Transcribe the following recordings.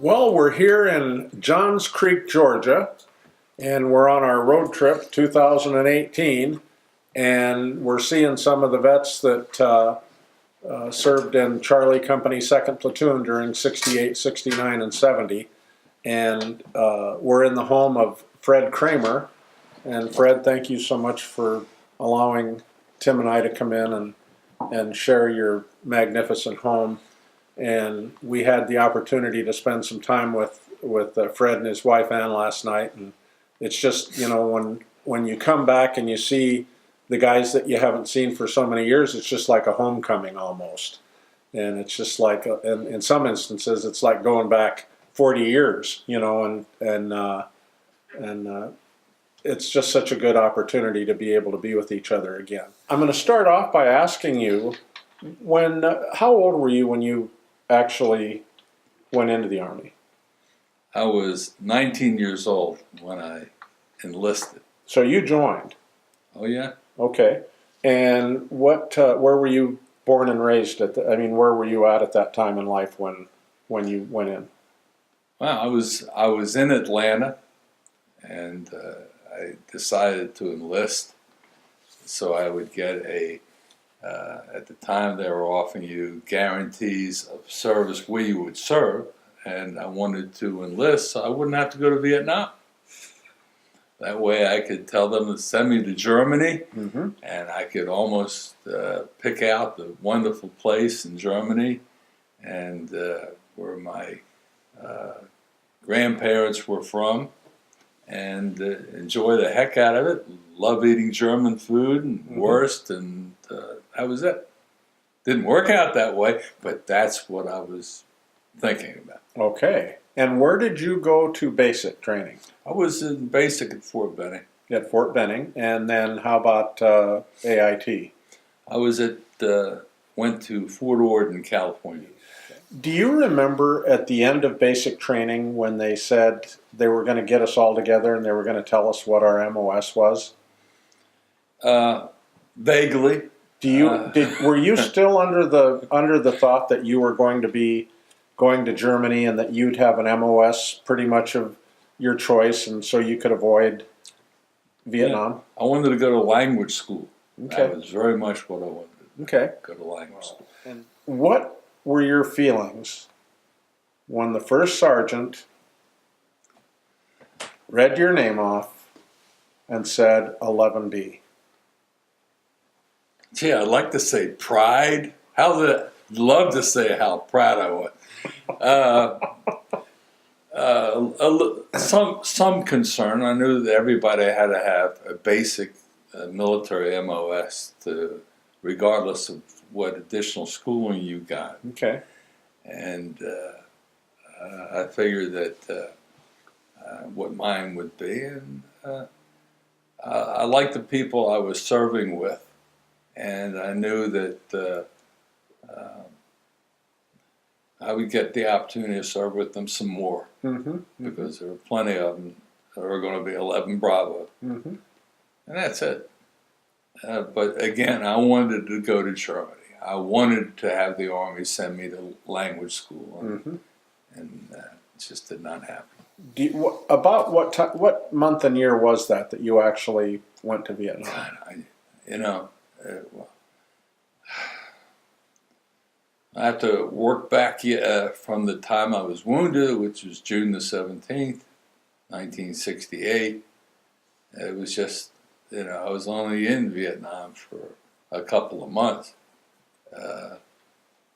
Well, we're here in Johns Creek, Georgia, and we're on our road trip 2018, and we're seeing some of the vets that served in Charlie Company 2nd Platoon during 68, 69, and 70. And we're in the home of Fred Kramer. And Fred, thank you so much for allowing Tim and I to come in and share your magnificent home. And we had the opportunity to spend some time with Fred and his wife Ann last night. And it's just, you know, when you come back and you see the guys that you haven't seen for so many years, it's just like a homecoming almost. And it's just like, in some instances, it's like going back 40 years, you know, and it's just such a good opportunity to be able to be with each other again. I'm going to start off by asking you, how old were you when you actually went into the Army? I was 19 years old when I enlisted. So you joined? Oh yeah. Okay. And where were you born and raised where were you at that time in life when you went in? Well, I was in Atlanta, and I decided to enlist so I would get at the time they were offering you guarantees of service where you would serve, and I wanted to enlist so I wouldn't have to go to Vietnam. That way I could tell them to send me to Germany, and I could almost pick out the wonderful place in Germany and where my grandparents were from, and enjoy the heck out of it. Love eating German food and wurst, and that was it. Didn't work out that way, but that's what I was thinking about. Okay. And where did you go to basic training? I was in basic at Fort Benning. At Fort Benning. And then how about AIT? I was went to Fort Ord in California. Do you remember at the end of basic training when they said they were going to get us all together and they were going to tell us what our MOS was? Vaguely. Were you still under the thought that you were going to be going to Germany and that you'd have an MOS pretty much of your choice, and so you could avoid Vietnam? Yeah. I wanted to go to language school. Okay. That was very much what I wanted to do. Okay. Go to language school. And what were your feelings when the first sergeant read your name off and said 11B? Gee, I'd like to say pride. Love to say how proud I was. Some concern. I knew that everybody had to have a basic military MOS, regardless of what additional schooling you got. Okay. And I figured that what mine would be, and I liked the people I was serving with. And I knew that I would get the opportunity to serve with them some more, because there were plenty of them that were going to be 11 Bravo. And that's it. But again, I wanted to go to Germany. I wanted to have the Army send me to language school, and it just did not happen. About what month and year was that you actually went to Vietnam? God, I have to work back from the time I was wounded, which was June the 17th, 1968. It was just, I was only in Vietnam for a couple of months.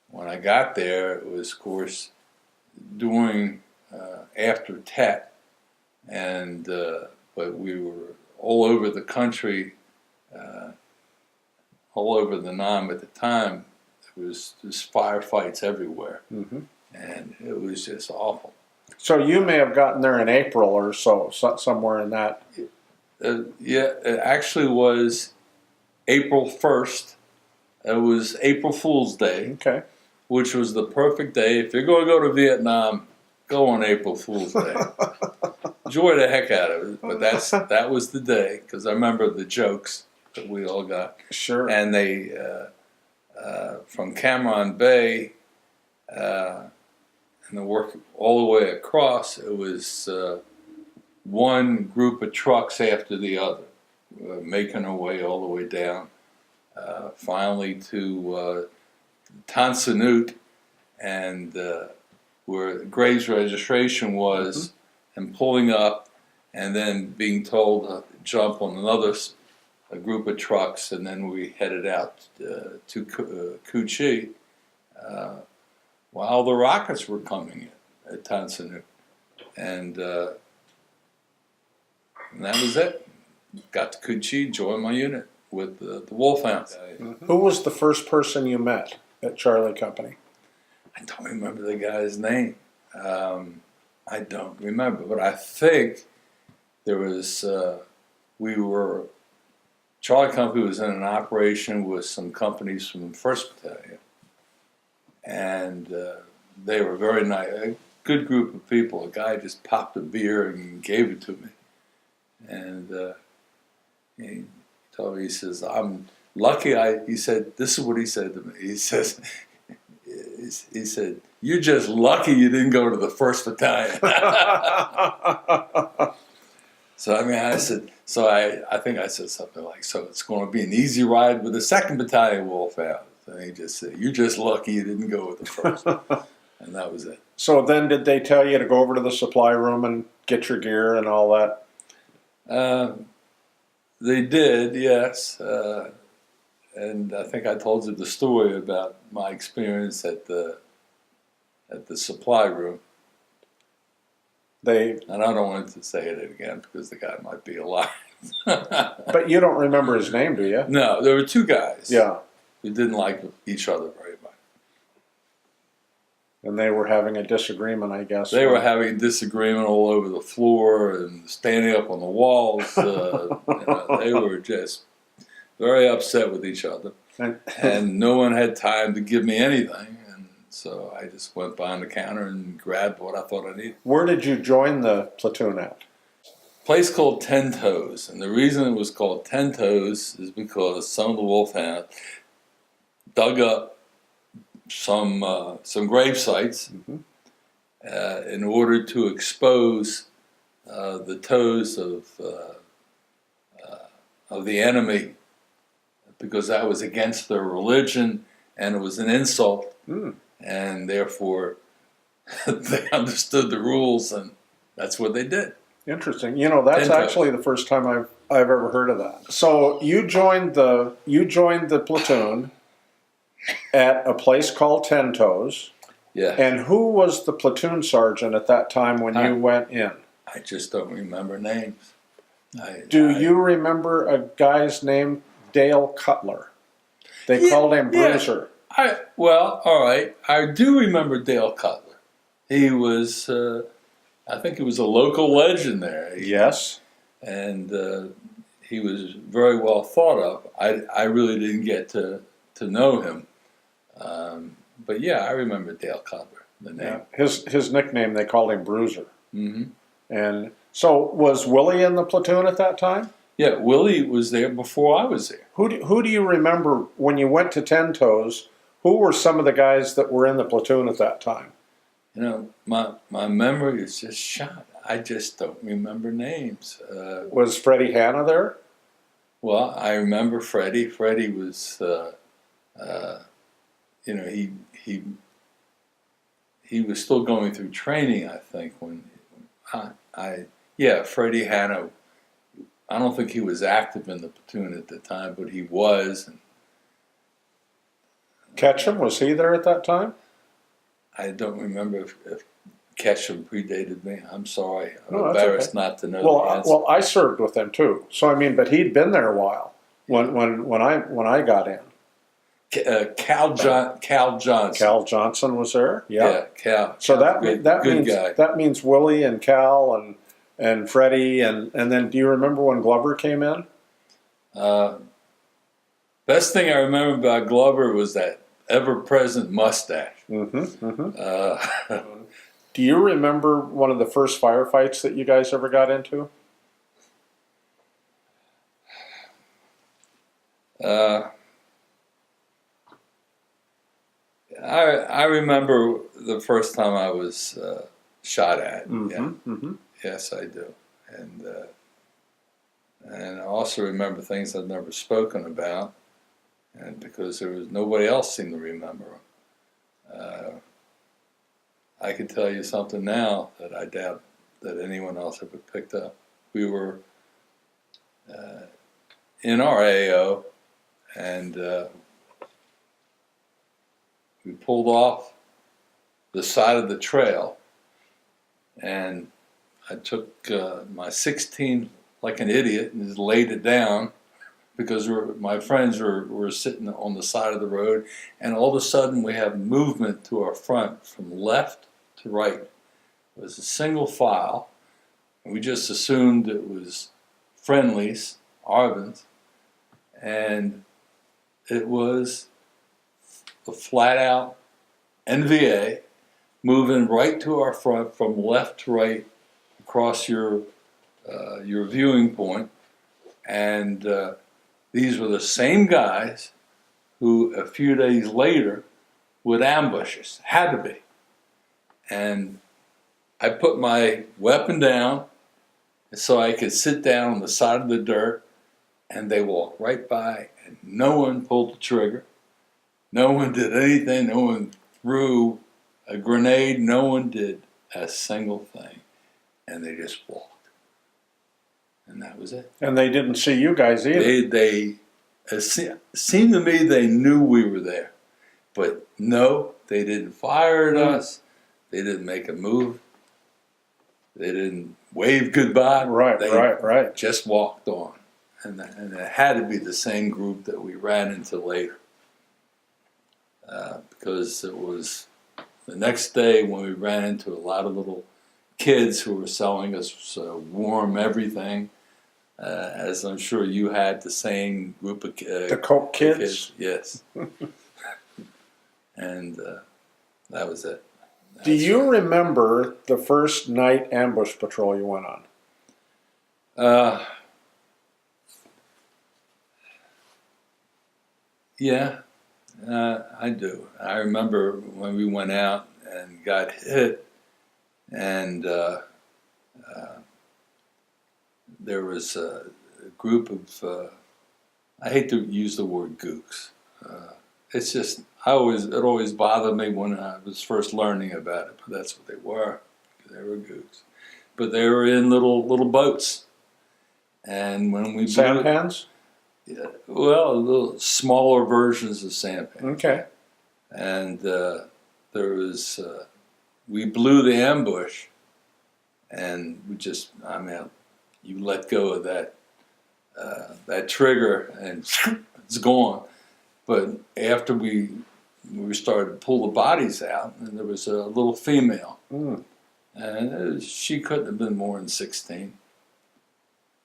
When I got there, it was, of course, during after Tet, and but we were all over the country. All over the Nam at the time, there was just firefights everywhere, and it was just awful. So you may have gotten there in April or so somewhere in that. Yeah, it actually was April 1st. It was April Fool's Day, which was the perfect day. If you're going to go to Vietnam, go on April Fool's Day. Enjoy the heck out of it, but that was the day, because I remember the jokes that we all got. Sure. And they, from Cam Ranh Bay, and the work all the way across, it was one group of trucks after the other, making our way all the way down, finally to Tonsonute, and where Graves registration was, and pulling up, and then being told to jump on a group of trucks, and then we headed out to Cucci while the rockets were coming in at Tonsonute, and that was it. Got to Cucci, joined my unit with the Wolfhounds. Who was the first person you met at Charlie Company? I don't remember the guy's name. I don't remember, but I think there was, Charlie Company was in an operation with some companies from the 1st Battalion. And they were very nice, a good group of people. A guy just popped a beer and gave it to me. And he told me, he says, I'm lucky he said, this is what he said to me. He says, he said, you're just lucky you didn't go to the 1st Battalion. So, I mean, I said, I think I said something like, so it's going to be an easy ride with the 2nd Battalion Wolfhounds. And he just said, you're just lucky you didn't go with the 1st. And that was it. So then did they tell you to go over to the supply room and get your gear and all that? They did, yes. And I think I told you the story about my experience at the supply room. And I don't want to say it again because the guy might be alive. But you don't remember his name, do you? No, there were two guys. Yeah. Who didn't like each other very much. And they were having a disagreement, I guess. They were having a disagreement all over the floor and standing up on the walls. They were just very upset with each other. And no one had time to give me anything. And so I just went behind the counter and grabbed what I thought I needed. Where did you join the platoon at? A place called Ten Toes. And the reason it was called Ten Toes is because some of the Wolfhounds dug up some grave sites in order to expose the toes of the enemy, because that was against their religion and it was an insult, and therefore they understood the rules, and that's what they did. Interesting. You know, that's actually the first time I've ever heard of that. So you joined the platoon at a place called Ten Toes. Yeah. And who was the platoon sergeant at that time when you went in? I just don't remember names. Do you remember a guy's name, Dale Cutler? They called him Bruiser. Well, all right. I do remember Dale Cutler. He was, I think he was a local legend there. Yes. And he was very well thought of. I really didn't get to know him. But yeah, I remember Dale Cutler, the name. Yeah. His nickname, they called him Bruiser. Mm-hmm. And so was Willie in the platoon at that time? Yeah, Willie was there before I was there. Who do you remember when you went to Ten Toes? Who were some of the guys that were in the platoon at that time? You know, my memory is just shot. I just don't remember names. Was Freddie Hanna there? Well, I remember Freddie. Freddie was, you know, he was still going through training, I think, when Freddie Hanna. I don't think he was active in the platoon at the time, but he was. And Ketchum, was he there at that time? I don't remember if Ketchum predated me. I'm sorry. I'm No, embarrassed okay. not to know the answer. Well, I served with him too. So I mean, but he'd been there a while when I got in. Cal Johnson. Cal Johnson was there. Yeah, Cal. So Good means guy. that means Willie and Cal and Freddie and then do you remember when Glover came in? Best thing I remember about Glover was that ever-present mustache. Do you remember one of the first firefights that you guys ever got into? I remember the first time I was shot at. Mm-hmm, Yeah. mm-hmm. Yes, I do. And I also remember things I've never spoken about, and because there was nobody else seemed to remember them. I can tell you something now that I doubt that anyone else ever picked up. We were in our AO, and we pulled off the side of the trail, and I took my 16 like an idiot and just laid it down because my friends were sitting on the side of the road, and all of a sudden we have movement to our front from left to right. It was a single file, and we just assumed it was friendlies, Arvins, and it was a flat-out NVA moving right to our front from left to right across your viewing point, and these were the same guys who a few days later would ambush us. Had to be. And I put my weapon down so I could sit down on the side of the dirt, and they walked right by, and no one pulled the trigger. No one did anything. No one threw a grenade. No one did a single thing. And they just walked. And that was it. And they didn't see you guys either. It seemed to me they knew we were there. But no, they didn't fire at us. They didn't make a move. They didn't wave goodbye. Right. Just walked on. And it had to be the same group that we ran into later. Because it was the next day when we ran into a lot of little kids who were selling us warm everything. As I'm sure you had the same group of the Coke kids? Yes. And that was it. Do you remember the first night ambush patrol you went on? Yeah, I do. I remember when we went out and got hit, and there was a group of, I hate to use the word gooks. It's just, it always bothered me when I was first learning about it, but that's what they were. They were gooks. But they were in little boats. And when we Sampans? Yeah, well, little smaller versions of sampans. Okay. And there was, we blew the ambush, and we just, you let go of that trigger, and it's gone. But after we started to pull the bodies out, and there was a little female, and she couldn't have been more than 16,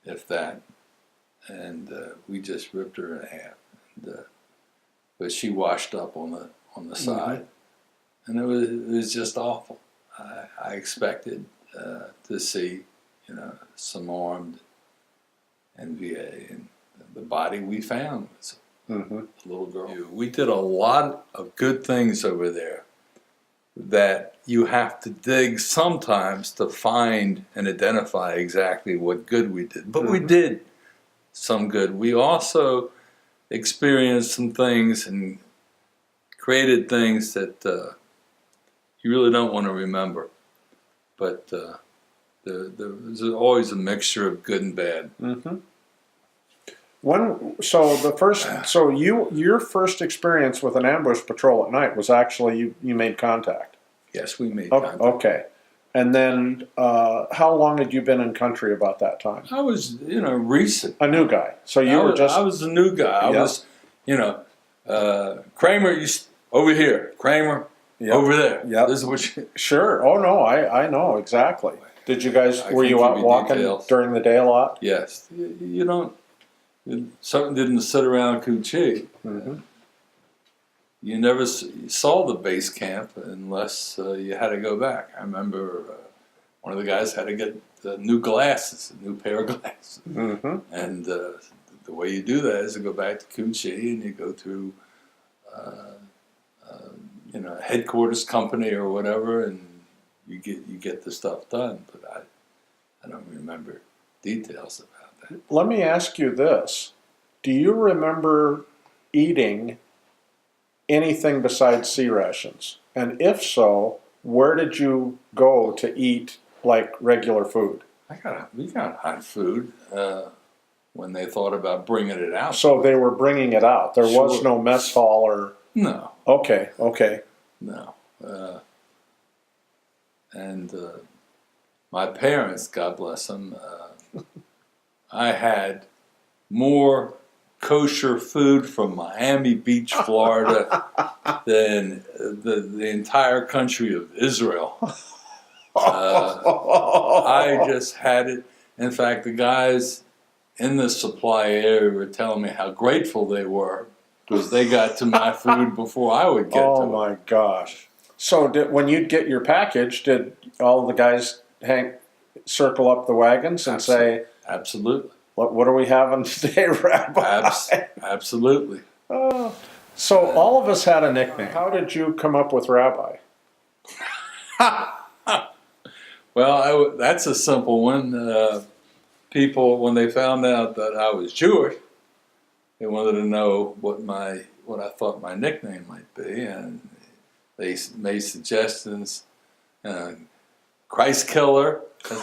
if that. And we just ripped her in half. And, but she washed up on the side, and it was just awful. I expected to see, some armed NVA, and the body we found was a little girl. We did a lot of good things over there that you have to dig sometimes to find and identify exactly what good we did. But we did some good. We also experienced some things and created things that you really don't want to remember. But there's always a mixture of good and bad. Your first experience with an ambush patrol at night was actually you made contact. Yes, we made contact. Okay. And then, how long had you been in country about that time? I was, recent. A new guy. So I was a new guy. I was, Kramer, over here. Kramer, over there. Yeah. This is what you... Sure. Oh, no, I know, exactly. Did you guys, were you out walking during the day a lot? Yes. You certainly didn't sit around Coochie. You never saw the base camp unless you had to go back. I remember one of the guys had to get new glasses, a new pair of glasses. And the way you do that is to go back to Coochie, and you go through headquarters company or whatever, and you get the stuff done. But I don't remember details about that. Let me ask you this. Do you remember eating anything besides sea rations? And if so, where did you go to eat like regular food? We got hot food when they thought about bringing it out. So they were bringing it out. There was Sure. no mess hall or... No, Okay. no. And my parents, God bless them, I had more kosher food from Miami Beach, Florida, than the entire country of Israel. I just had it. In fact, the guys in the supply area were telling me how grateful they were because they got to my food before I would get to it. Oh my gosh. So when you'd get your package, did all the guys circle up the wagons and say, Absolutely. what are we having today, Rabbi? Absolutely. So all of us had a nickname. How did you come up with Rabbi? Well, that's a simple one. People, when they found out that I was Jewish, they wanted to know what I thought my nickname might be, and they made suggestions. Christ Killer. They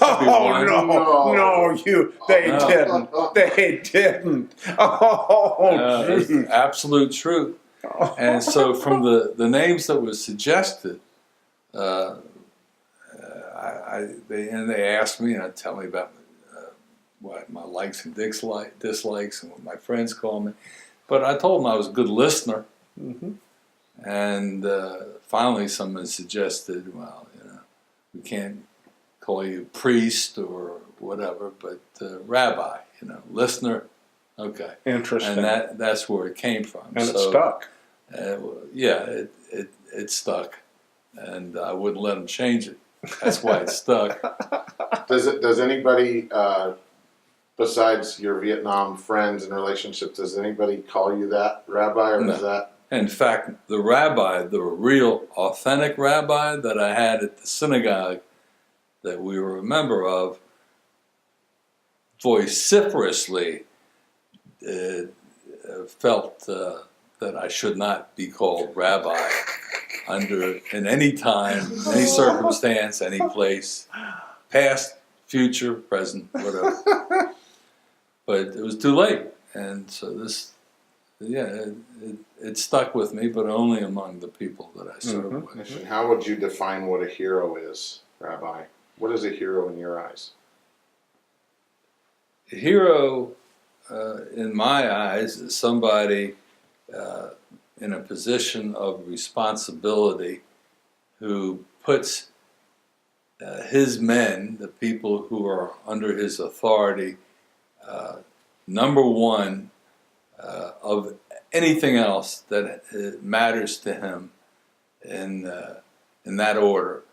didn't. Oh, It's geez. absolute truth. And so, from the names that were suggested, they asked me, and tell me about what my likes and dislikes, and what my friends call me. But I told them I was a good listener. Mm-hmm. And finally, someone suggested, well, we can't call you priest or whatever, but rabbi, listener. Okay. Interesting. And that's where it came from. And it stuck. Yeah, it stuck, and I wouldn't let them change it. That's why it stuck. Does anybody besides your Vietnam friends and relationships, does anybody call you that, Rabbi, or No. is that? In fact, the rabbi, the real authentic rabbi that I had at the synagogue that we were a member of, vociferously felt that I should not be called rabbi in any time, any circumstance, any place, past, future, present, whatever. But it was too late, and so it stuck with me, but only among the people that I served with. And how would you define what a hero is, Rabbi? What is a hero in your eyes? A hero, in my eyes, is somebody in a position of responsibility who puts his men, the people who are under his authority, number one of anything else that matters to him in that order,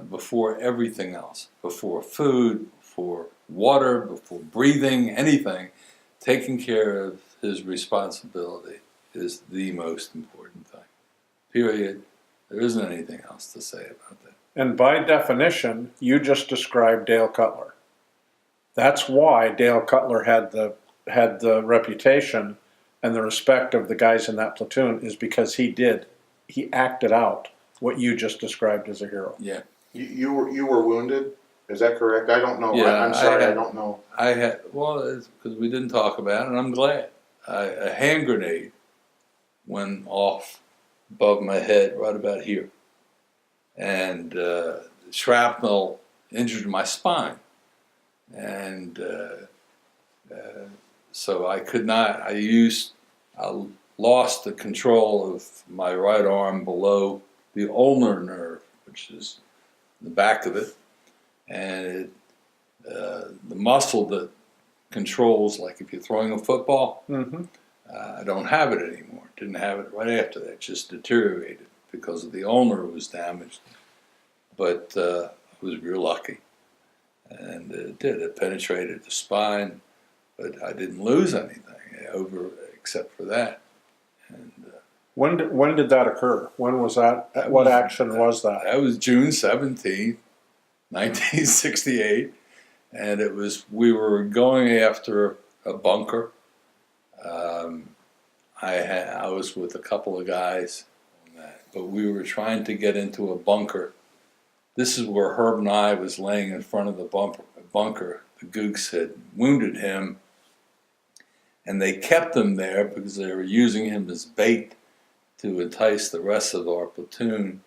before everything else, before food, before water, before breathing, anything. Taking care of his responsibility is the most important thing. Period. There isn't anything else to say about that. And by definition, you just described Dale Cutler. That's why Dale Cutler had the reputation and the respect of the guys in that platoon, is because he acted out what you just described as a hero. Yeah. You were wounded? Is that correct? I don't know. Yeah, I'm sorry, I don't know. I had, it's because we didn't talk about it, and I'm glad. A hand grenade went off above my head right about here. And shrapnel injured my spine. And so I could not, I lost the control of my right arm below the ulnar nerve, which is the back of it. And the muscle that controls, like if you're throwing a football, I don't have it anymore. Didn't have it right after that. Just deteriorated because of the ulnar was damaged. But I was real lucky. And it did. It penetrated the spine, but I didn't lose anything except for that. And When did that occur? When was that? What action was that? That was June 17th, 1968, and we were going after a bunker. I was with a couple of guys on that, but we were trying to get into a bunker. This is where Herb and I was laying in front of the bunker. The Gooks had wounded him, and they kept him there because they were using him as bait to entice the rest of our platoon,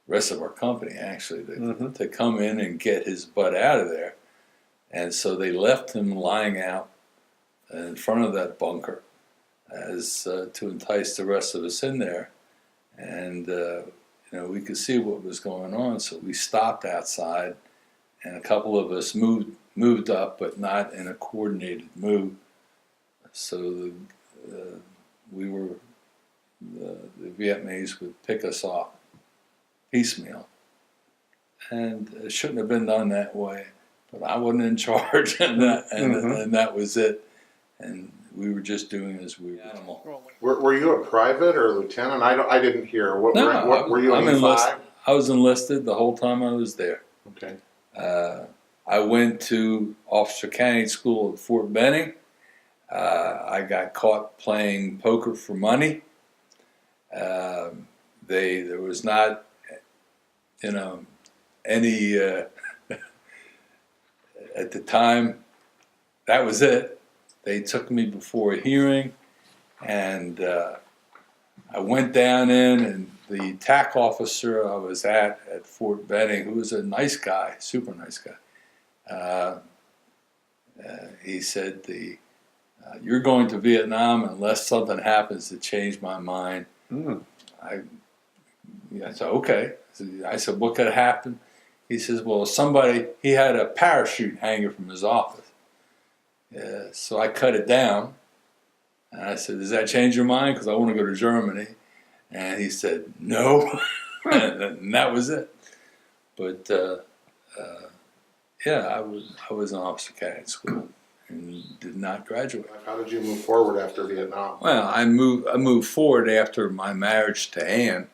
rest of our company actually, to come in and get his butt out of there. And so they left him lying out in front of that bunker as to entice the rest of us in there. And we could see what was going on, so we stopped outside, and a couple of us moved up, but not in a coordinated move. So the Vietnamese would pick us off piecemeal, and it shouldn't have been done that way. But I wasn't in charge, and that was it. And we were just doing as we were. Animal. Were you a private or a lieutenant? I didn't hear. What were you? I'm enlisted. I was enlisted the whole time I was there. Okay. I went to Officer Candidate School at Fort Benning. I got caught playing poker for money. There was not, any at the time. That was it. They took me before a hearing, and I went down in, and the TAC officer I was at Fort Benning, who was a nice guy, super nice guy, he said, "You're going to Vietnam unless something happens to change my mind." I said, "Okay." I said, "What could happen?" He says, "Well, he had a parachute hanging from his office." So I cut it down, and I said, "Does that change your mind? Because I want to go to Germany." And he said, "No," and that was it. But I was in Officer Candidate School and did not graduate. How did you move forward after Vietnam? Well, I moved forward after my marriage to Ann.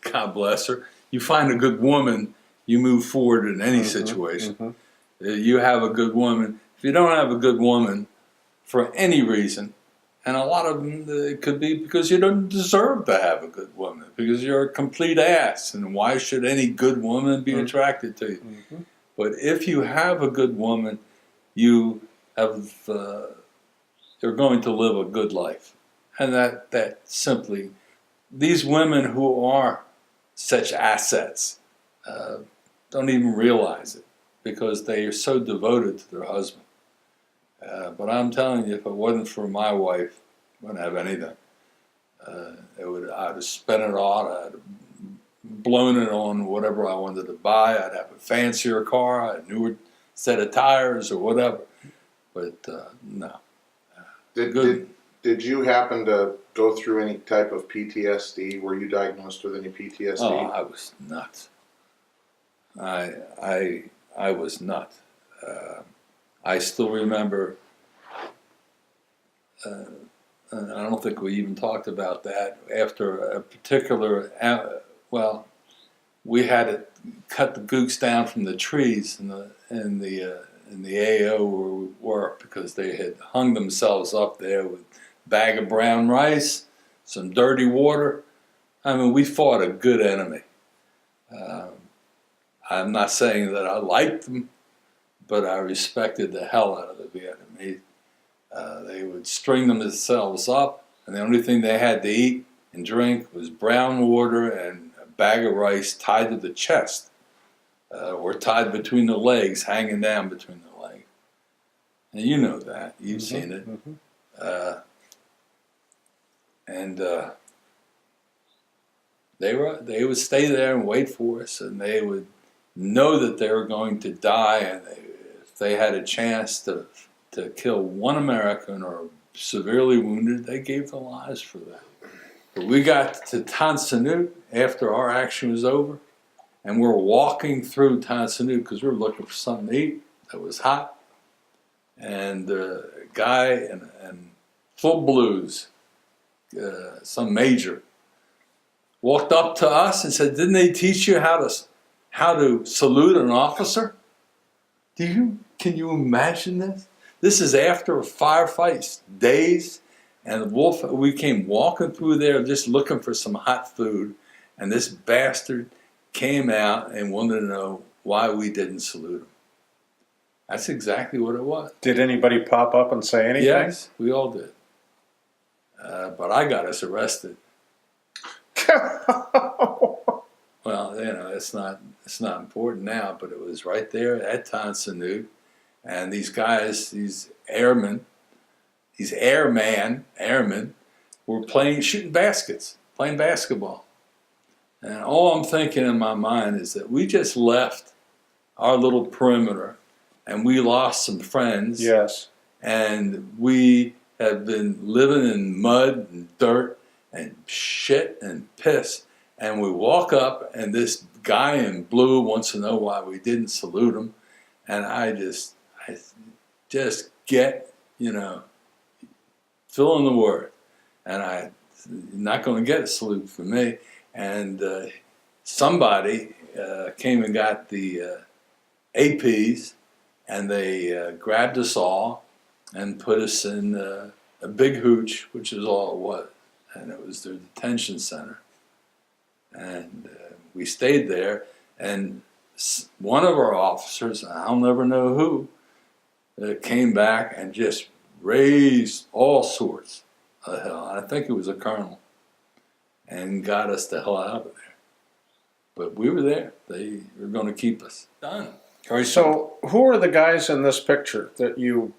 God bless her. You find a good woman, you move forward in any situation. You have a good woman. If you don't have a good woman, for any reason, and a lot of them, it could be because you don't deserve to have a good woman, because you're a complete ass, and why should any good woman be attracted to you? But if you have a good woman, you're going to live a good life. And that simply, these women who are such assets don't even realize it, because they are so devoted to their husband. But I'm telling you, if it wasn't for my wife, I wouldn't have anything. I'd have spent it all. I'd have blown it on whatever I wanted to buy. I'd have a fancier car, a newer set of tires, or whatever. But no. Did you happen to go through any type of PTSD? Were you diagnosed with any PTSD? Oh, I was nuts. I was nuts. I still remember, and I don't think we even talked about that, after a particular, we had to cut the gooks down from the trees in the AO where we were, because they had hung themselves up there with a bag of brown rice, some dirty water. I mean, we fought a good enemy. I'm not saying that I liked them, but I respected the hell out of the Vietnamese. They would string themselves up, and the only thing they had to eat and drink was brown water and a bag of rice tied to the chest, or tied between the legs, hanging down between the legs. And you know that. You've seen it. They would stay there and wait for us, and they would know that they were going to die, and if they had a chance to kill one American or severely wounded, they gave their lives for that. But we got to Tan Son Nhut after our action was over, and we're walking through Tan Son Nhut because we were looking for something to eat that was hot, and a guy in full blues some major, walked up to us and said, "Didn't they teach you how to salute an officer?" Can you imagine this? This is after a firefight, days, and we came walking through there just looking for some hot food, and this bastard came out and wanted to know why we didn't salute him. That's exactly what it was. Did anybody pop up and say anything? Yes, we all did. But I got us arrested. Well, it's not important now, but it was right there at Tonsonute. And these guys, these airmen, were shooting baskets, playing basketball. And all I'm thinking in my mind is that we just left our little perimeter and we lost some friends. Yes. And we have been living in mud and dirt and shit and piss. And we walk up and this guy in blue wants to know why we didn't salute him. And I just get, fill in the word. And I'm not going to get a salute from me. And somebody came and got the APs, and they grabbed us all and put us in a big hooch, which is all it was. And it was their detention center. And we stayed there, and one of our officers, I'll never know who, came back and just raised all sorts of hell. I think it was a colonel, and got us the hell out of there. But we were there. They were going to keep us. Done. So who are the guys in this picture that you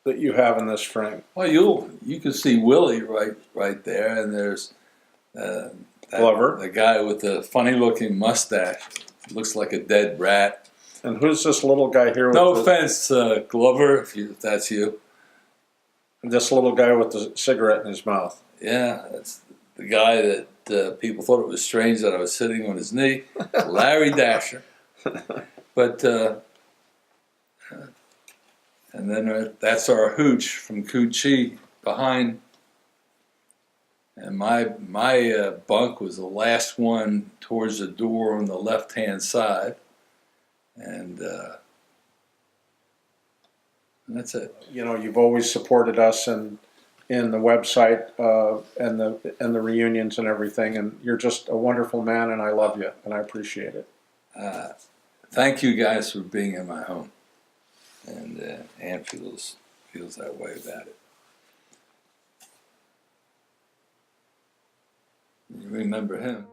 have in this frame? Well, you can see Willie right there, and there's Glover, the guy with the funny-looking mustache, looks like a dead rat. And who's this little guy here? No offense, Glover, if that's you. This little guy with the cigarette in his mouth. Yeah, that's the guy that people thought it was strange that I was sitting on his knee, Larry Dasher. But and then that's our hooch from Coochie behind. And my bunk was the last one towards the door on the left-hand side, and that's it. You've always supported us in the website and the reunions and everything, and you're just a wonderful man, and I love you, and I appreciate it. Thank you guys for being in my home, and Ann feels that way about it. You remember him.